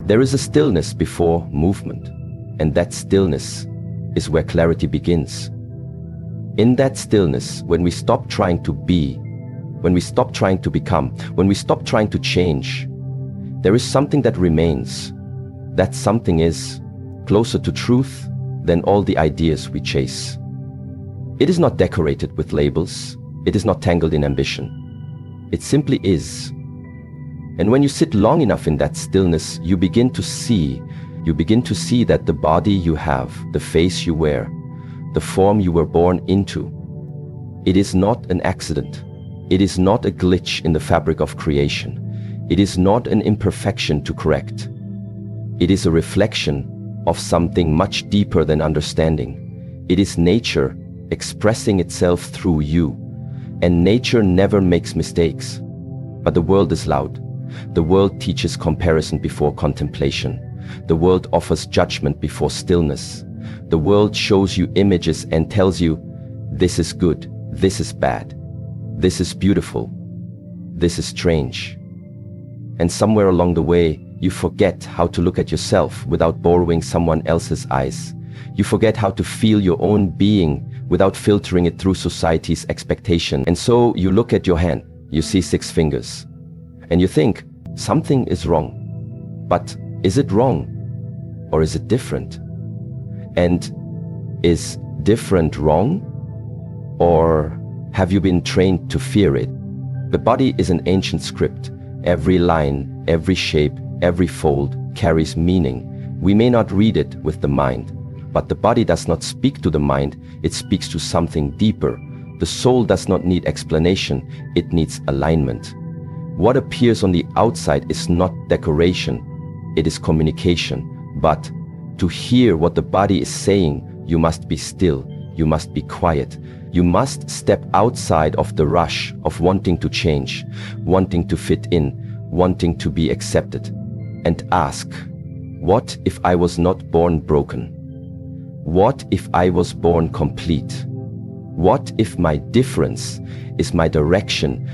There is a stillness before movement, and that stillness is where clarity begins. In that stillness, when we stop trying to be, when we stop trying to become, when we stop trying to change, there is something that remains. That something is closer to truth than all the ideas we chase. It is not decorated with labels. It is not tangled in ambition. It simply is. And when you sit long enough in that stillness, you begin to see that the body you have, the face you wear, the form you were born into, it is not an accident. It is not a glitch in the fabric of creation. It is not an imperfection to correct. It is a reflection of something much deeper than understanding. It is nature expressing itself through you. And nature never makes mistakes. But the world is loud. The world teaches comparison before contemplation. The world offers judgment before stillness. The world shows you images and tells you, this is good, this is bad, this is beautiful, this is strange. And somewhere along the way, you forget how to look at yourself without borrowing someone else's eyes. You forget how to feel your own being without filtering it through society's expectation. And so you look at your hand, you see 6 fingers, and you think, something is wrong. But is it wrong? Or is it different? And is different wrong? Or have you been trained to fear it? The body is an ancient script. Every line, every shape, every fold carries meaning. We may not read it with the mind, but the body does not speak to the mind, it speaks to something deeper. The soul does not need explanation, it needs alignment. What appears on the outside is not decoration, it is communication. But to hear what the body is saying, you must be still, you must be quiet. You must step outside of the rush of wanting to change, wanting to fit in, wanting to be accepted, and ask, what if I was not born broken? What if I was born complete? What if my difference is my direction?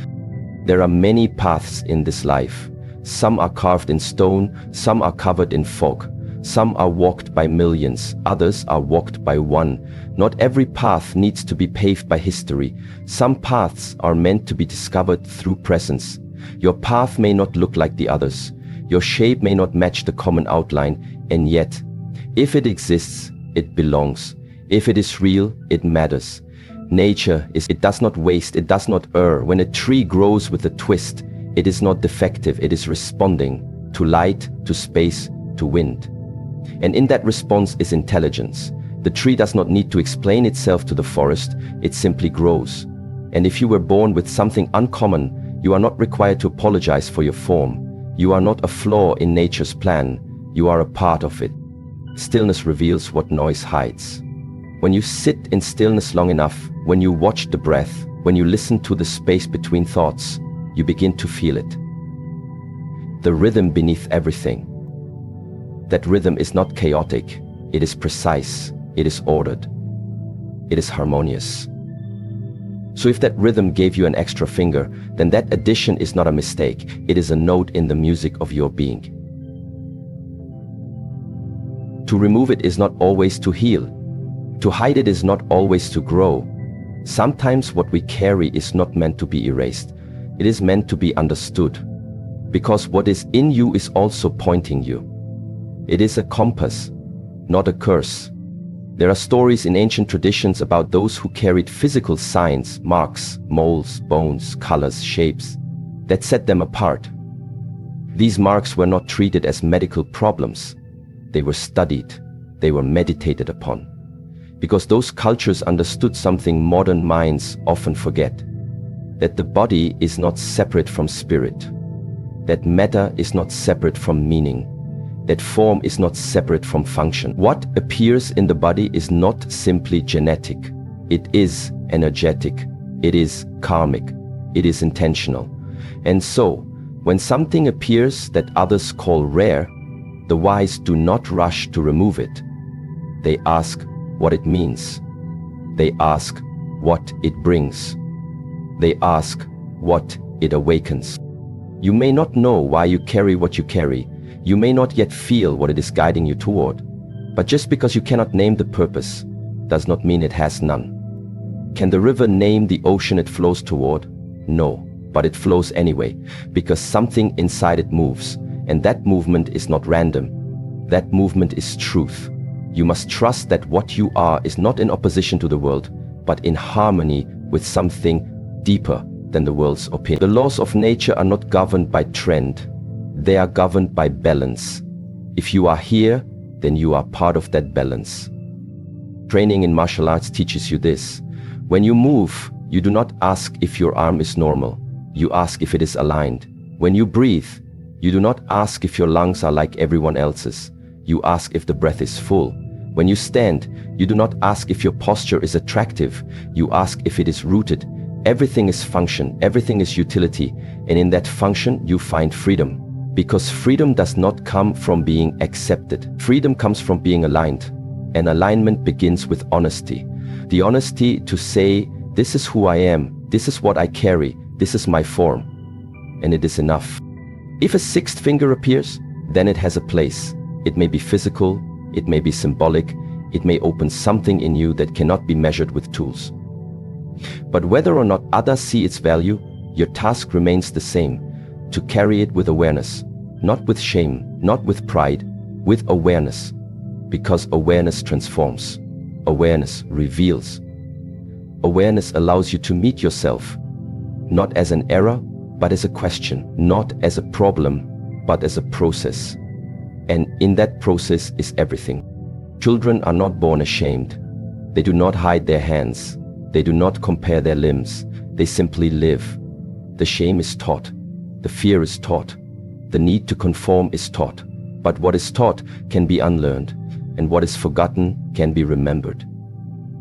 There are many paths in this life. Some are carved in stone, some are covered in fog. Some are walked by millions, others are walked by one. Not every path needs to be paved by history. Some paths are meant to be discovered through presence. Your path may not look like the others. Your shape may not match the common outline, and yet, if it exists, it belongs. If it is real, it matters. Nature it does not waste, it does not err. When a tree grows with a twist, it is not defective, it is responding to light, to space, to wind. And in that response is intelligence. The tree does not need to explain itself to the forest, it simply grows. And if you were born with something uncommon, you are not required to apologize for your form. You are not a flaw in nature's plan, you are a part of it. Stillness reveals what noise hides. When you sit in stillness long enough, when you watch the breath, when you listen to the space between thoughts, you begin to feel it. The rhythm beneath everything. That rhythm is not chaotic, it is precise, it is ordered, it is harmonious. So if that rhythm gave you an extra finger, then that addition is not a mistake, it is a note in the music of your being. To remove it is not always to heal. To hide it is not always to grow. Sometimes what we carry is not meant to be erased, it is meant to be understood. Because what is in you is also pointing you. It is a compass, not a curse. There are stories in ancient traditions about those who carried physical signs, marks, moles, bones, colors, shapes, that set them apart. These marks were not treated as medical problems. They were studied, they were meditated upon. Because those cultures understood something modern minds often forget. That the body is not separate from spirit. That matter is not separate from meaning. That form is not separate from function. What appears in the body is not simply genetic. It is energetic. It is karmic. It is intentional. And so, when something appears that others call rare, the wise do not rush to remove it. They ask what it means. They ask what it brings. They ask what it awakens. You may not know why you carry what you carry. You may not yet feel what it is guiding you toward, but just because you cannot name the purpose does not mean it has none. Can the river name the ocean it flows toward? No, but it flows anyway, because something inside it moves, and that movement is not random. That movement is truth. You must trust that what you are is not in opposition to the world, but in harmony with something deeper than the world's opinion. The laws of nature are not governed by trend. They are governed by balance. If you are here, then you are part of that balance. Training in martial arts teaches you this. When you move, you do not ask if your arm is normal. You ask if it is aligned. When you breathe, you do not ask if your lungs are like everyone else's. You ask if the breath is full. When you stand, you do not ask if your posture is attractive. You ask if it is rooted. Everything is function, everything is utility, and in that function you find freedom. Because freedom does not come from being accepted. Freedom comes from being aligned. And alignment begins with honesty. The honesty to say, this is who I am, this is what I carry, this is my form. And it is enough. If a sixth finger appears, then it has a place. It may be physical, it may be symbolic, it may open something in you that cannot be measured with tools. But whether or not others see its value, your task remains the same, to carry it with awareness, not with shame, not with pride, with awareness. Because awareness transforms. Awareness reveals. Awareness allows you to meet yourself, not as an error, but as a question, not as a problem, but as a process. And in that process is everything. Children are not born ashamed. They do not hide their hands. They do not compare their limbs. They simply live. The shame is taught. The fear is taught. The need to conform is taught. But what is taught can be unlearned, and what is forgotten can be remembered.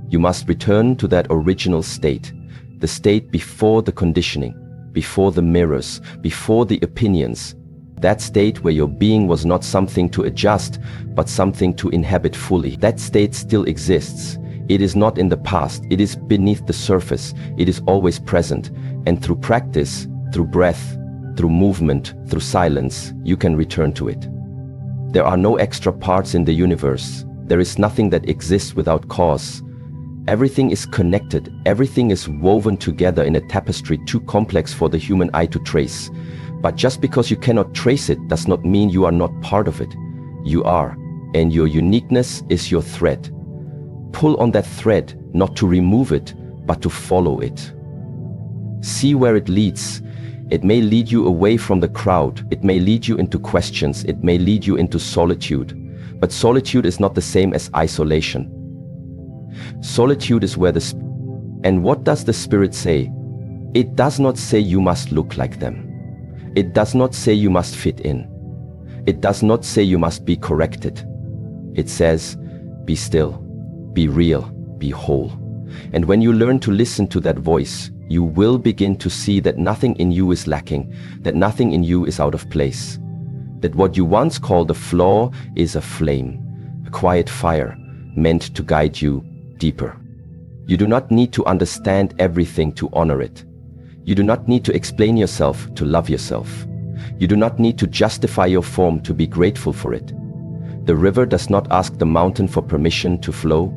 You must return to that original state, the state before the conditioning, before the mirrors, before the opinions. That state where your being was not something to adjust, but something to inhabit fully. That state still exists. It is not in the past. It is beneath the surface. It is always present. And through practice, through breath, through movement, through silence, you can return to it. There are no extra parts in the universe. There is nothing that exists without cause. Everything is connected. Everything is woven together in a tapestry too complex for the human eye to trace. But just because you cannot trace it does not mean you are not part of it. You are, and your uniqueness is your thread. Pull on that thread, not to remove it, but to follow it. See where it leads. It may lead you away from the crowd. It may lead you into questions. It may lead you into solitude. But solitude is not the same as isolation. Solitude is where and what does the Spirit say? It does not say you must look like them. It does not say you must fit in. It does not say you must be corrected. It says, be still, be real, be whole. And when you learn to listen to that voice, you will begin to see that nothing in you is lacking, that nothing in you is out of place. That what you once called a flaw is a flame, a quiet fire meant to guide you deeper. You do not need to understand everything to honor it. You do not need to explain yourself to love yourself. You do not need to justify your form to be grateful for it. The river does not ask the mountain for permission to flow.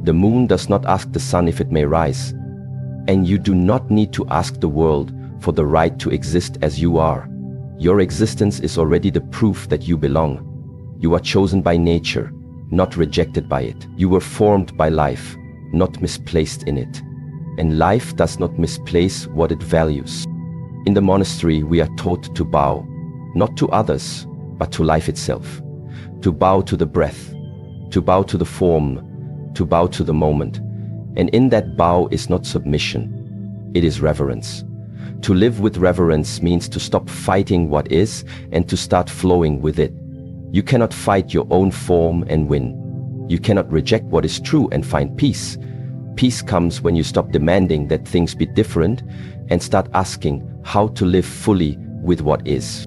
The moon does not ask the sun if it may rise. And you do not need to ask the world for the right to exist as you are. Your existence is already the proof that you belong. You are chosen by nature, not rejected by it. You were formed by life, not misplaced in it. And life does not misplace what it values. In the monastery, we are taught to bow, not to others, but to life itself. To bow to the breath, to bow to the form, to bow to the moment. And in that bow is not submission, it is reverence. To live with reverence means to stop fighting what is and to start flowing with it. You cannot fight your own form and win. You cannot reject what is true and find peace. Peace comes when you stop demanding that things be different and start asking how to live fully with what is.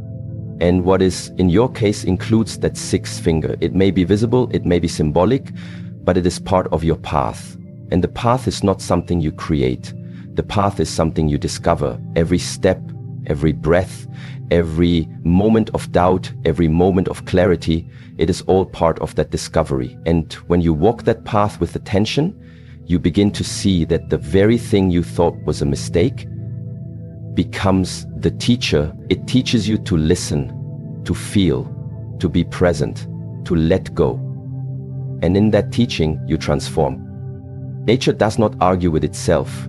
And what is, in your case, includes that sixth finger. It may be visible, it may be symbolic, but it is part of your path. And the path is not something you create. The path is something you discover every step every breath, every moment of doubt, every moment of clarity, it is all part of that discovery. And when you walk that path with attention, you begin to see that the very thing you thought was a mistake becomes the teacher. It teaches you to listen, to feel, to be present, to let go. And in that teaching, you transform. Nature does not argue with itself.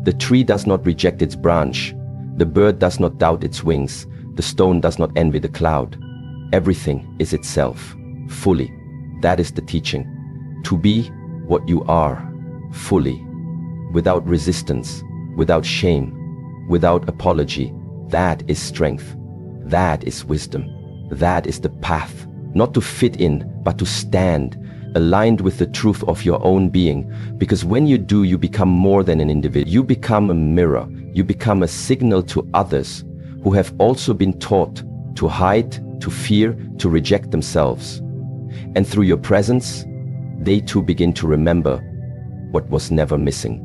The tree does not reject its branch. The bird does not doubt its wings. The stone does not envy the cloud. Everything is itself, fully. That is the teaching. To be what you are, fully, without resistance, without shame, without apology. That is strength. That is wisdom. That is the path, not to fit in, but to stand, aligned with the truth of your own being. Because when you do, you become more than an individual. You become a mirror. You become a signal to others who have also been taught to hide, to fear, to reject themselves. And through your presence, they too begin to remember what was never missing.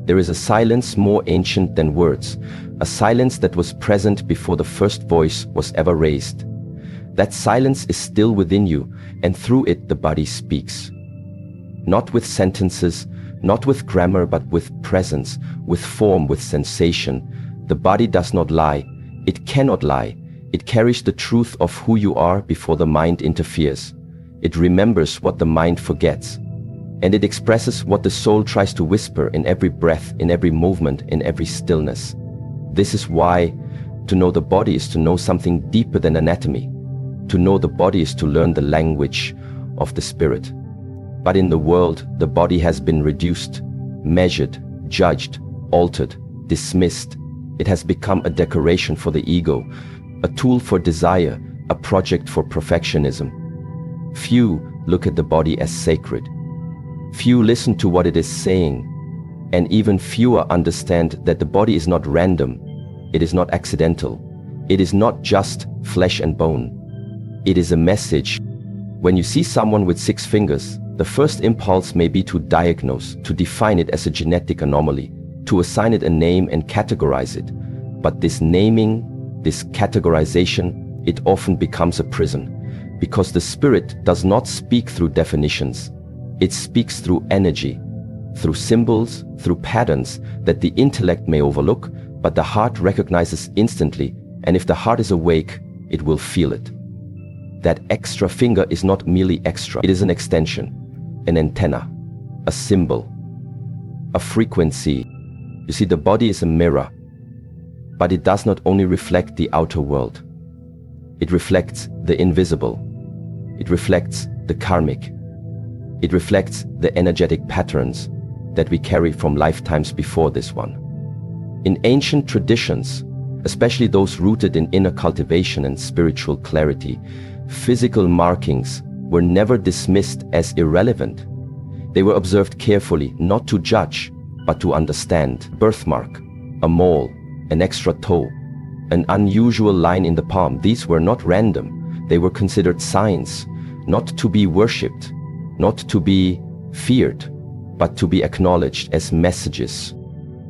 There is a silence more ancient than words, a silence that was present before the first voice was ever raised. That silence is still within you, and through it the body speaks. Not with sentences, not with grammar, but with presence, with form, with sensation. The body does not lie. It cannot lie. It carries the truth of who you are before the mind interferes. It remembers what the mind forgets. And it expresses what the soul tries to whisper in every breath, in every movement, in every stillness. This is why to know the body is to know something deeper than anatomy. To know the body is to learn the language of the spirit. But in the world, the body has been reduced, measured, judged, altered, dismissed. It has become a decoration for the ego, a tool for desire, a project for perfectionism. Few look at the body as sacred. Few listen to what it is saying, and even fewer understand that the body is not random, it is not accidental, it is not just flesh and bone. It is a message. When you see someone with 6 fingers, the first impulse may be to diagnose, to define it as a genetic anomaly, to assign it a name and categorize it. But this naming, this categorization, it often becomes a prison, because the spirit does not speak through definitions. It speaks through energy, through symbols, through patterns that the intellect may overlook, but the heart recognizes instantly, and if the heart is awake, it will feel it. That extra finger is not merely extra, it is an extension, an antenna, a symbol, a frequency. You see, the body is a mirror, but it does not only reflect the outer world. It reflects the invisible. It reflects the karmic. It reflects the energetic patterns that we carry from lifetimes before this one. In ancient traditions, especially those rooted in inner cultivation and spiritual clarity, physical markings were never dismissed as irrelevant. They were observed carefully, not to judge, but to understand. Birthmark, a mole, an extra toe, an unusual line in the palm, these were not random. They were considered signs, not to be worshipped, not to be feared, but to be acknowledged as messages.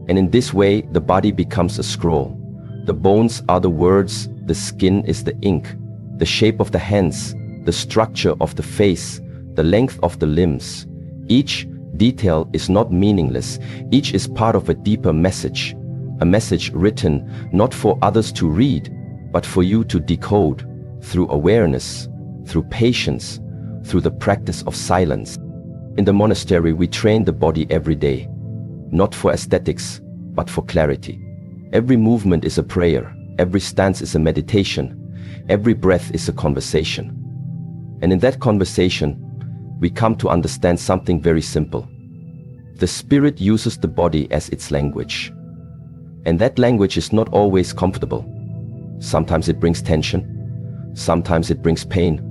And in this way, the body becomes a scroll. The bones are the words, the skin is the ink, the shape of the hands, the structure of the face, the length of the limbs. Each detail is not meaningless. Each is part of a deeper message, a message written not for others to read, but for you to decode through awareness, through patience, through the practice of silence. In the monastery, we train the body every day, not for aesthetics, but for clarity. Every movement is a prayer. Every stance is a meditation. Every breath is a conversation. And in that conversation, we come to understand something very simple. The spirit uses the body as its language. And that language is not always comfortable. Sometimes it brings tension. Sometimes it brings pain.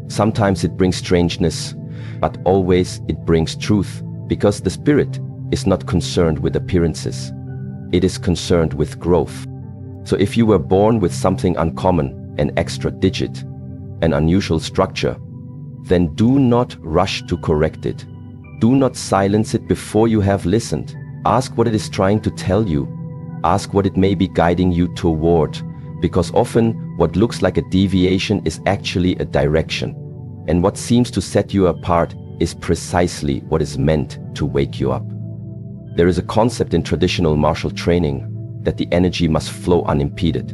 Sometimes it brings strangeness. But always it brings truth, because the spirit is not concerned with appearances. It is concerned with growth. So if you were born with something uncommon, an extra digit, an unusual structure, then do not rush to correct it. Do not silence it before you have listened. Ask what it is trying to tell you. Ask what it may be guiding you toward, because often what looks like a deviation is actually a direction, and what seems to set you apart is precisely what is meant to wake you up. There is a concept in traditional martial training that the energy must flow unimpeded,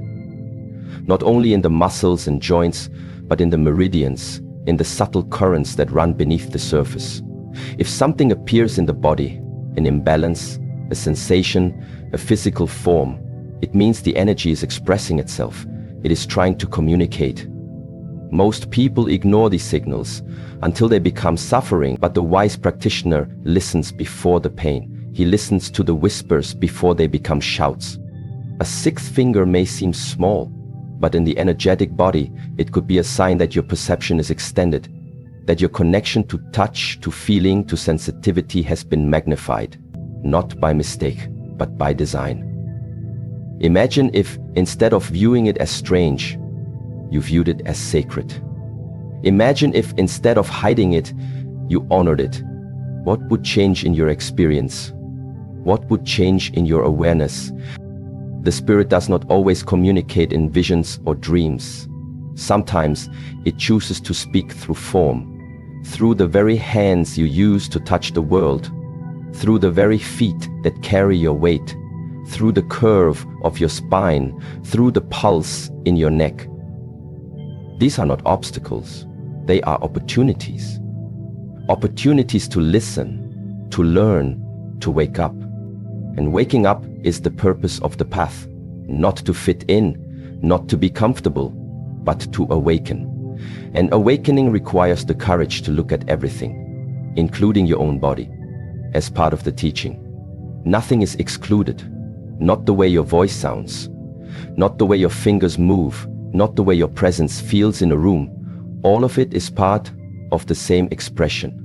not only in the muscles and joints, but in the meridians, in the subtle currents that run beneath the surface. If something appears in the body, an imbalance, a sensation, a physical form, it means the energy is expressing itself. It is trying to communicate. Most people ignore these signals until they become suffering, but the wise practitioner listens before the pain. He listens to the whispers before they become shouts. A sixth finger may seem small, but in the energetic body, it could be a sign that your perception is extended, that your connection to touch, to feeling, to sensitivity has been magnified, not by mistake, but by design. Imagine if, instead of viewing it as strange, you viewed it as sacred. Imagine if, instead of hiding it, you honored it. What would change in your experience? What would change in your awareness? The spirit does not always communicate in visions or dreams. Sometimes it chooses to speak through form, through the very hands you use to touch the world, through the very feet that carry your weight, through the curve of your spine, through the pulse in your neck. These are not obstacles, they are opportunities. Opportunities to listen, to learn, to wake up. And waking up is the purpose of the path, not to fit in, not to be comfortable, but to awaken. And awakening requires the courage to look at everything, including your own body, as part of the teaching. Nothing is excluded, not the way your voice sounds, not the way your fingers move, not the way your presence feels in a room. All of it is part of the same expression.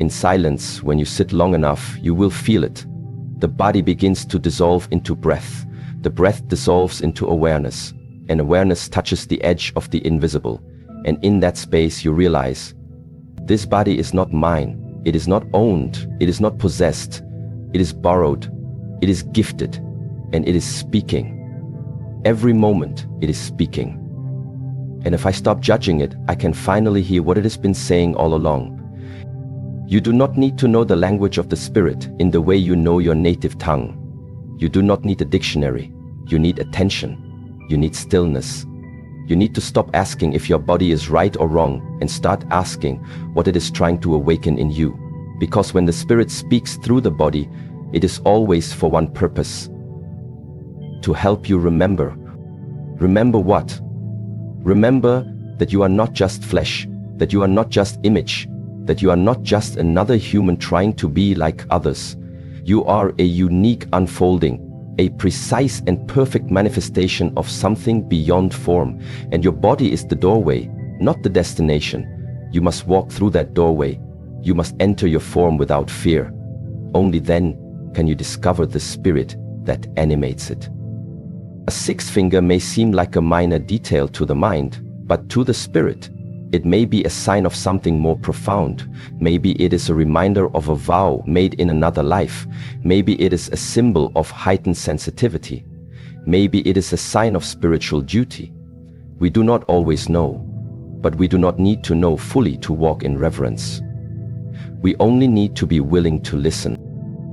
In silence, when you sit long enough, you will feel it. The body begins to dissolve into breath. The breath dissolves into awareness, and awareness touches the edge of the invisible. And in that space you realize, this body is not mine. It is not owned. It is not possessed. It is borrowed. It is gifted, and it is speaking. Every moment it is speaking. And if I stop judging it, I can finally hear what it has been saying all along. You do not need to know the language of the spirit in the way you know your native tongue. You do not need a dictionary. You need attention. You need stillness. You need to stop asking if your body is right or wrong and start asking what it is trying to awaken in you. Because when the spirit speaks through the body, it is always for one purpose: to help you remember. Remember what? Remember that you are not just flesh, that you are not just image, that you are not just another human trying to be like others. You are a unique unfolding, a precise and perfect manifestation of something beyond form, and your body is the doorway, not the destination. You must walk through that doorway. You must enter your form without fear. Only then can you discover the spirit that animates it. A sixth finger may seem like a minor detail to the mind, but to the spirit, it may be a sign of something more profound. Maybe it is a reminder of a vow made in another life. Maybe it is a symbol of heightened sensitivity. Maybe it is a sign of spiritual duty. We do not always know, but we do not need to know fully to walk in reverence. We only need to be willing to listen.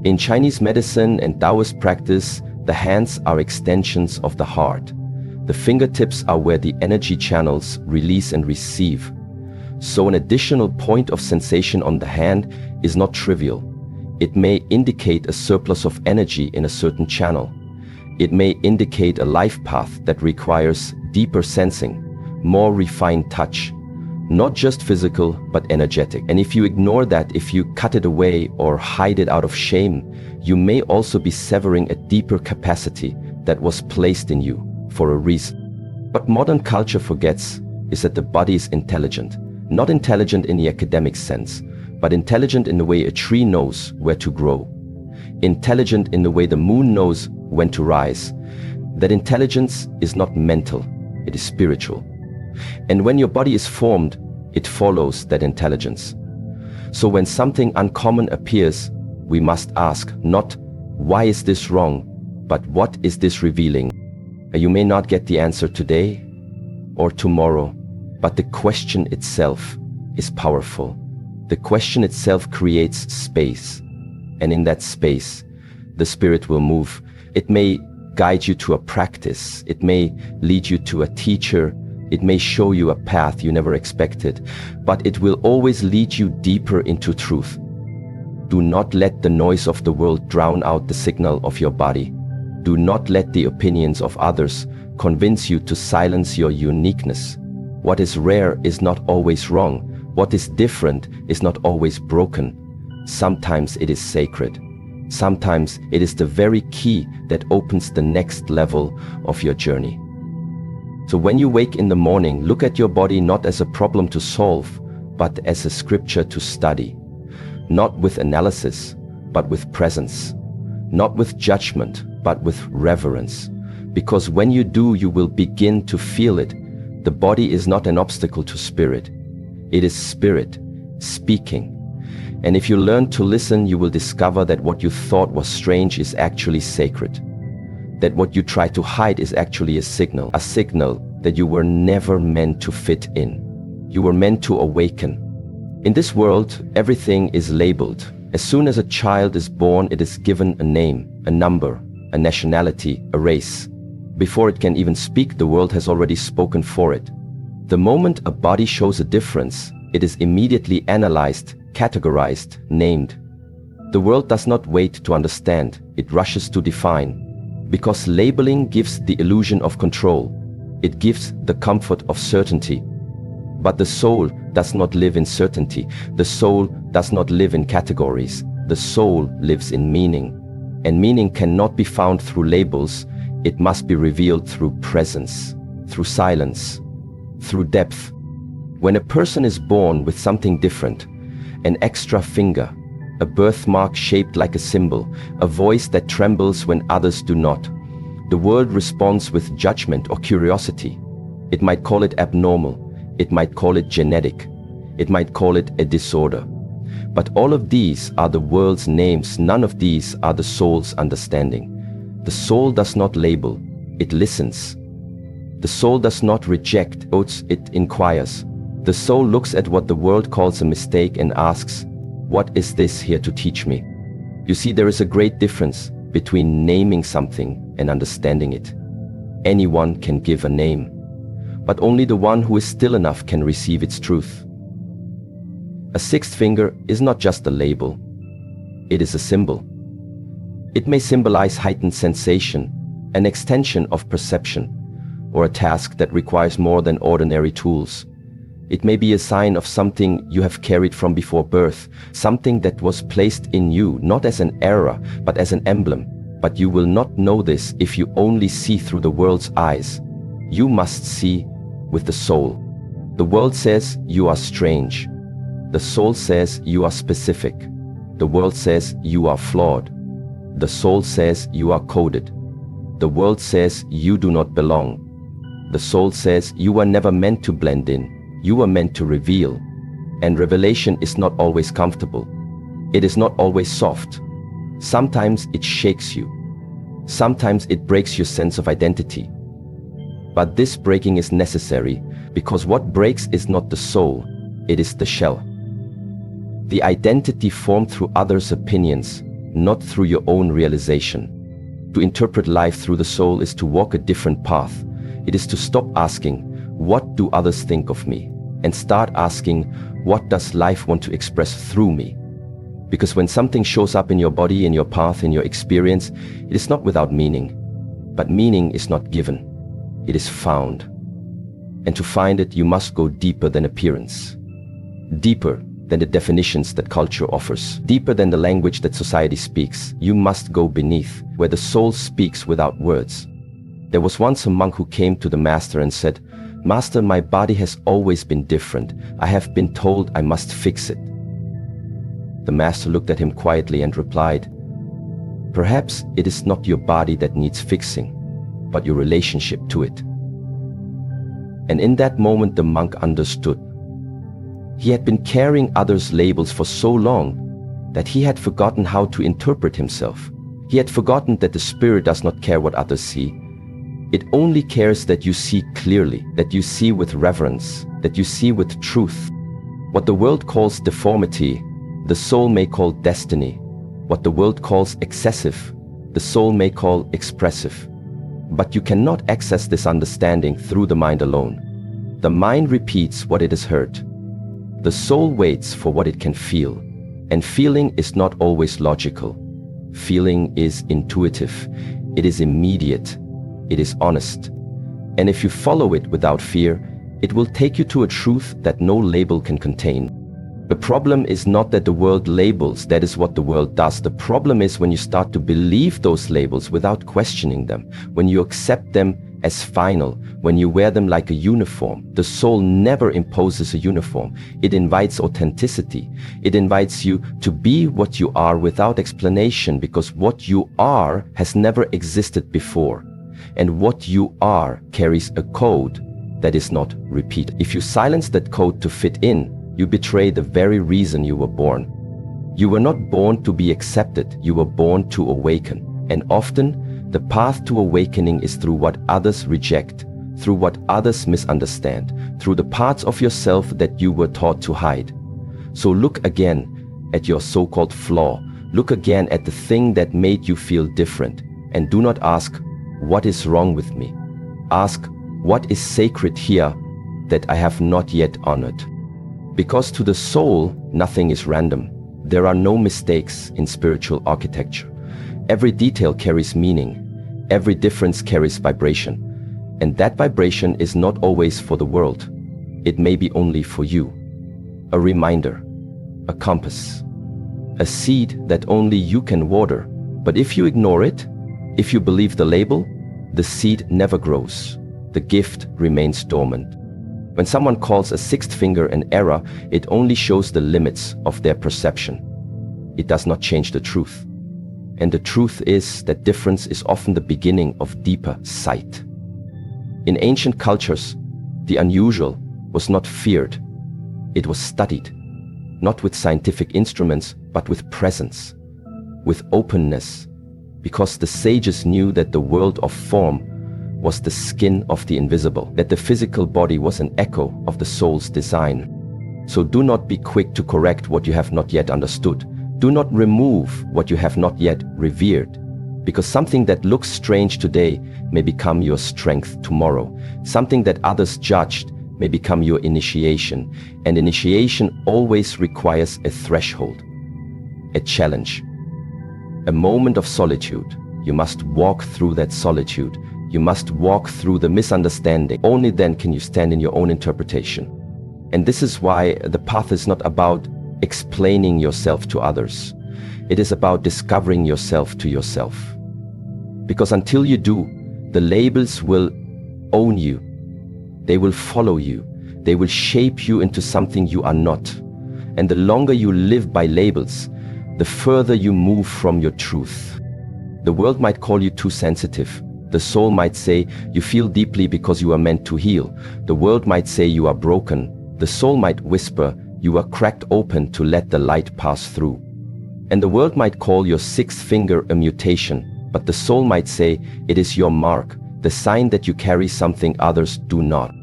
In Chinese medicine and Taoist practice, the hands are extensions of the heart. The fingertips are where the energy channels release and receive. So an additional point of sensation on the hand is not trivial. It may indicate a surplus of energy in a certain channel. It may indicate a life path that requires deeper sensing, more refined touch, not just physical, but energetic. And if you ignore that, if you cut it away or hide it out of shame, you may also be severing a deeper capacity that was placed in you for a reason. What modern culture forgets is that the body is intelligent. Not intelligent in the academic sense, but intelligent in the way a tree knows where to grow. Intelligent in the way the moon knows when to rise. That intelligence is not mental, it is spiritual. And when your body is formed, it follows that intelligence. So when something uncommon appears, we must ask not, why is this wrong? But what is this revealing? You may not get the answer today or tomorrow, but the question itself is powerful. The question itself creates space, and in that space, the Spirit will move. It may guide you to a practice, it may lead you to a teacher, it may show you a path you never expected, but it will always lead you deeper into truth. Do not let the noise of the world drown out the signal of your body. Do not let the opinions of others convince you to silence your uniqueness. What is rare is not always wrong. What is different is not always broken. Sometimes it is sacred. Sometimes it is the very key that opens the next level of your journey. So when you wake in the morning, look at your body not as a problem to solve, but as a scripture to study. Not with analysis, but with presence. Not with judgment, but with reverence. Because when you do, you will begin to feel it. The body is not an obstacle to spirit. It is spirit speaking. And if you learn to listen, you will discover that what you thought was strange is actually sacred. That what you try to hide is actually a signal that you were never meant to fit in. You were meant to awaken. In this world, everything is labeled. As soon as a child is born, it is given a name, a number, a nationality, a race. Before it can even speak, the world has already spoken for it. The moment a body shows a difference, it is immediately analyzed, categorized, named. The world does not wait to understand, it rushes to define. Because labeling gives the illusion of control. It gives the comfort of certainty. But the soul does not live in certainty. The soul does not live in categories. The soul lives in meaning. And meaning cannot be found through labels. It must be revealed through presence, through silence, through depth. When a person is born with something different, an extra finger, a birthmark shaped like a symbol, a voice that trembles when others do not, the world responds with judgment or curiosity. It might call it abnormal. It might call it genetic. It might call it a disorder. But all of these are the world's names. None of these are the soul's understanding. The soul does not label. It listens. The soul does not reject. It inquires. The soul looks at what the world calls a mistake and asks, "What is this here to teach me?" You see, there is a great difference between naming something and understanding it. Anyone can give a name, but only the one who is still enough can receive its truth. A sixth finger is not just a label. It is a symbol. It may symbolize heightened sensation, an extension of perception, or a task that requires more than ordinary tools. It may be a sign of something you have carried from before birth, something that was placed in you, not as an error, but as an emblem. But you will not know this if you only see through the world's eyes. You must see with the soul. The world says you are strange. The soul says you are specific. The world says you are flawed. The soul says you are coded. The world says you do not belong. The soul says you were never meant to blend in. You were meant to reveal. And revelation is not always comfortable. It is not always soft. Sometimes it shakes you. Sometimes it breaks your sense of identity. But this breaking is necessary because what breaks is not the soul, it is the shell. The identity formed through others' opinions, not through your own realization. To interpret life through the soul is to walk a different path. It is to stop asking, "What do others think of me?" and start asking, "What does life want to express through me?" Because when something shows up in your body, in your path, in your experience, it is not without meaning. But meaning is not given. It is found. And to find it, you must go deeper than appearance. Deeper than the definitions that culture offers. Deeper than the language that society speaks. You must go beneath, where the soul speaks without words. There was once a monk who came to the master and said, "Master, my body has always been different. I have been told I must fix it." The master looked at him quietly and replied, "Perhaps it is not your body that needs fixing, but your relationship to it." And in that moment the monk understood. He had been carrying others' labels for so long that he had forgotten how to interpret himself. He had forgotten that the spirit does not care what others see. It only cares that you see clearly, that you see with reverence, that you see with truth. What the world calls deformity, the soul may call destiny. What the world calls excessive, the soul may call expressive. But you cannot access this understanding through the mind alone. The mind repeats what it has heard. The soul waits for what it can feel, and feeling is not always logical. Feeling is intuitive, it is immediate, it is honest. And if you follow it without fear, it will take you to a truth that no label can contain. The problem is not that the world labels, that is what the world does. The problem is when you start to believe those labels without questioning them, when you accept them as final, when you wear them like a uniform. The soul never imposes a uniform. It invites authenticity. It invites you to be what you are without explanation, because what you are has never existed before. And what you are carries a code that is not repeated. If you silence that code to fit in, you betray the very reason you were born. You were not born to be accepted, you were born to awaken. And often, the path to awakening is through what others reject, through what others misunderstand, through the parts of yourself that you were taught to hide. So look again at your so-called flaw. Look again at the thing that made you feel different. And do not ask, what is wrong with me? Ask, what is sacred here that I have not yet honored? Because to the soul, nothing is random. There are no mistakes in spiritual architecture. Every detail carries meaning. Every difference carries vibration. And that vibration is not always for the world. It may be only for you. A reminder, a compass, a seed that only you can water. But if you ignore it, if you believe the label, the seed never grows. The gift remains dormant. When someone calls a sixth finger an error, it only shows the limits of their perception. It does not change the truth. And the truth is that difference is often the beginning of deeper sight. In ancient cultures, the unusual was not feared. It was studied, not with scientific instruments, but with presence, with openness, because the sages knew that the world of form was the skin of the invisible, that the physical body was an echo of the soul's design. So do not be quick to correct what you have not yet understood. Do not remove what you have not yet revered, because something that looks strange today may become your strength tomorrow. Something that others judged may become your initiation, and initiation always requires a threshold, a challenge, a moment of solitude. You must walk through that solitude. You must walk through the misunderstanding. Only then can you stand in your own interpretation. And this is why the path is not about explaining yourself to others. It is about discovering yourself to yourself. Because until you do, the labels will own you. They will follow you. They will shape you into something you are not. And the longer you live by labels, the further you move from your truth. The world might call you too sensitive. The soul might say you feel deeply because you are meant to heal. The world might say you are broken. The soul might whisper you are cracked open to let the light pass through. And the world might call your sixth finger a mutation, but the soul might say it is your mark, the sign that you carry something others do not.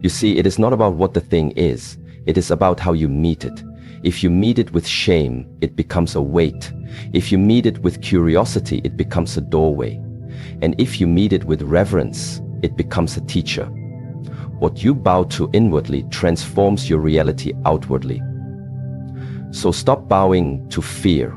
You see, it is not about what the thing is. It is about how you meet it. If you meet it with shame, it becomes a weight. If you meet it with curiosity, it becomes a doorway. And if you meet it with reverence, it becomes a teacher. What you bow to inwardly transforms your reality outwardly. So stop bowing to fear.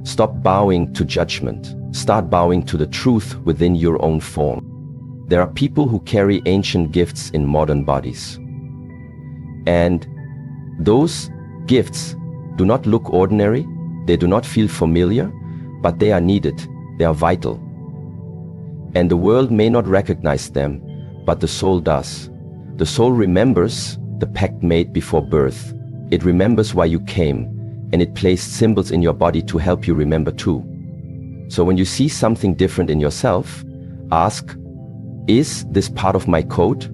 Stop bowing to judgment. Start bowing to the truth within your own form. There are people who carry ancient gifts in modern bodies. And those gifts do not look ordinary, they do not feel familiar, but they are needed, they are vital. And the world may not recognize them, but the soul does. The soul remembers the pact made before birth. It remembers why you came, and it placed symbols in your body to help you remember too. So when you see something different in yourself, ask, is this part of my code?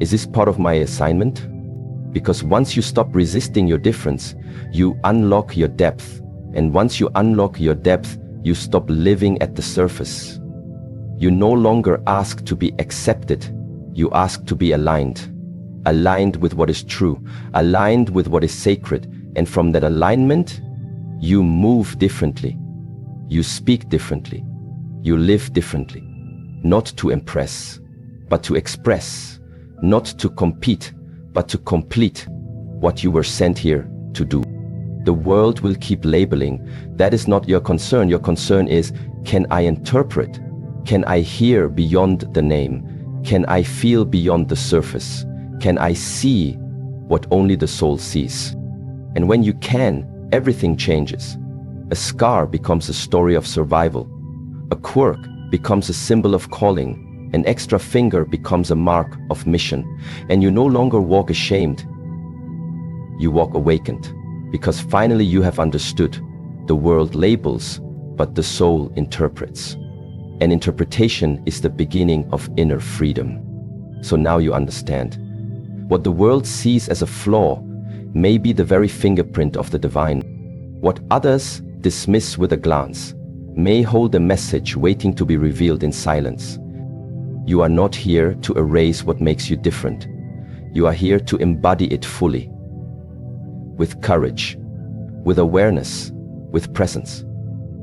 Is this part of my assignment? Because once you stop resisting your difference, you unlock your depth. And once you unlock your depth, You stop living at the surface. You no longer ask to be accepted. You ask to be aligned. Aligned with what is true, aligned with what is sacred. And from that alignment, you move differently. You speak differently. You live differently. Not to impress, but to express. Not to compete, but to complete what you were sent here to do. The world will keep labeling. That is not your concern. Your concern is, can I interpret? Can I hear beyond the name? Can I feel beyond the surface? Can I see what only the soul sees? And when you can, everything changes. A scar becomes a story of survival. A quirk becomes a symbol of calling. An extra finger becomes a mark of mission. And you no longer walk ashamed. You walk awakened, because finally you have understood. The world labels, but the soul interprets. And interpretation is the beginning of inner freedom. So now you understand. What the world sees as a flaw may be the very fingerprint of the divine. What others dismiss with a glance may hold a message waiting to be revealed in silence. You are not here to erase what makes you different. You are here to embody it fully. With courage, with awareness, with presence.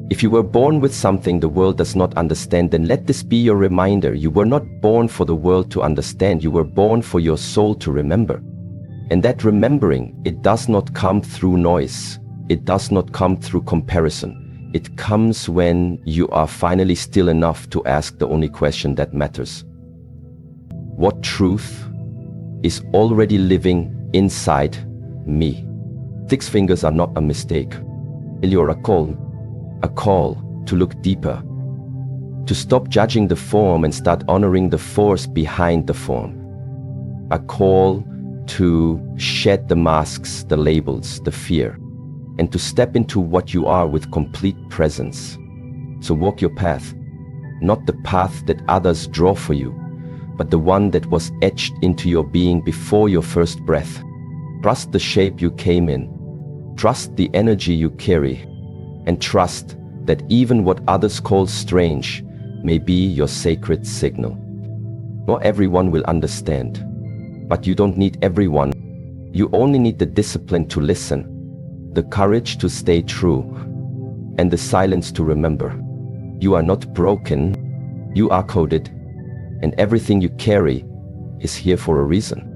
If you were born with something the world does not understand, then let this be your reminder. You were not born for the world to understand. You were born for your soul to remember. And that remembering, it does not come through noise. It does not come through comparison. It comes when you are finally still enough to ask the only question that matters. What truth is already living inside me? 6 fingers are not a mistake. You're a call to look deeper, to stop judging the form and start honoring the force behind the form. A call to shed the masks, the labels, the fear, and to step into what you are with complete presence. So walk your path, not the path that others draw for you, but the one that was etched into your being before your first breath. Trust the shape you came in. Trust the energy you carry, and trust that even what others call strange may be your sacred signal. Not everyone will understand, but you don't need everyone. You only need the discipline to listen, the courage to stay true, and the silence to remember. You are not broken, you are coded, and everything you carry is here for a reason.